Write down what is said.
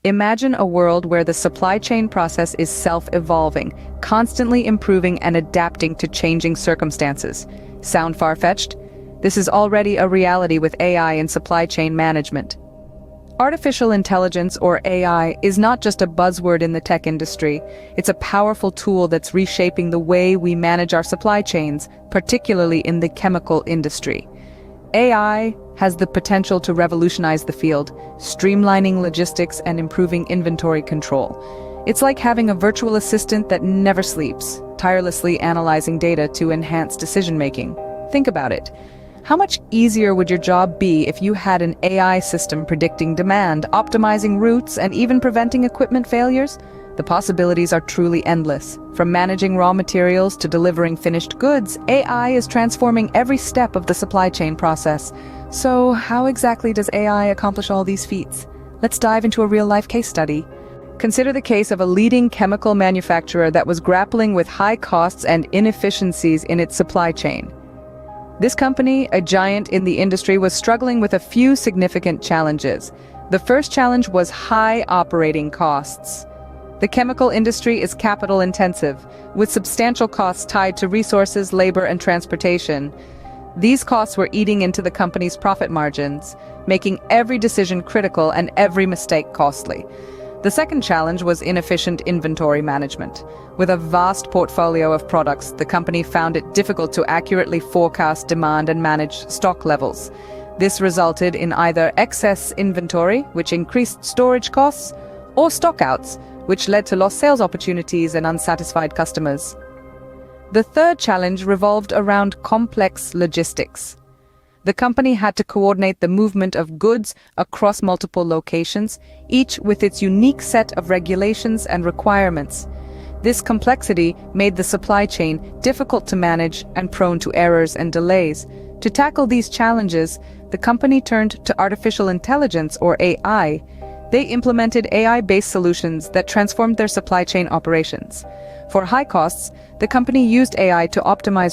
Imagine a world where the supply chain process is self-evolving, constantly improving and adapting to changing circumstances. Sound far-fetched? This is already a reality with AI in supply chain management. Artificial intelligence, or AI, is not just a buzzword in the tech industry. It's a powerful tool that's reshaping the way we manage our supply chains, particularly in the chemical industry. AI has the potential to revolutionize the field, streamlining logistics and improving inventory control. It's like having a virtual assistant that never sleeps, tirelessly analyzing data to enhance decision-making. Think about it. How much easier would your job be if you had an AI system predicting demand, optimizing routes, and even preventing equipment failures? The possibilities are truly endless. From managing raw materials to delivering finished goods, AI is transforming every step of the supply chain process. So, how exactly does AI accomplish all these feats? Let's dive into a real-life case study. Consider the case of a leading chemical manufacturer that was grappling with high costs and inefficiencies in its supply chain. This company, a giant in the industry, was struggling with a few significant challenges. The first challenge was high operating costs. The chemical industry is capital-intensive, with substantial costs tied to resources, labor, and transportation. These costs were eating into the company's profit margins, making every decision critical and every mistake costly. The second challenge was inefficient inventory management. With a vast portfolio of products, the company found it difficult to accurately forecast demand and manage stock levels. This resulted in either excess inventory, which increased storage costs, or stockouts, which led to lost sales opportunities and unsatisfied customers. The third challenge revolved around complex logistics. The company had to coordinate the movement of goods across multiple locations, each with its unique set of regulations and requirements. This complexity made the supply chain difficult to manage and prone to errors and delays. To tackle these challenges, the company turned to artificial intelligence, or AI. They implemented AI-based solutions that transformed their supply chain operations. For high costs, the company used AI to optimize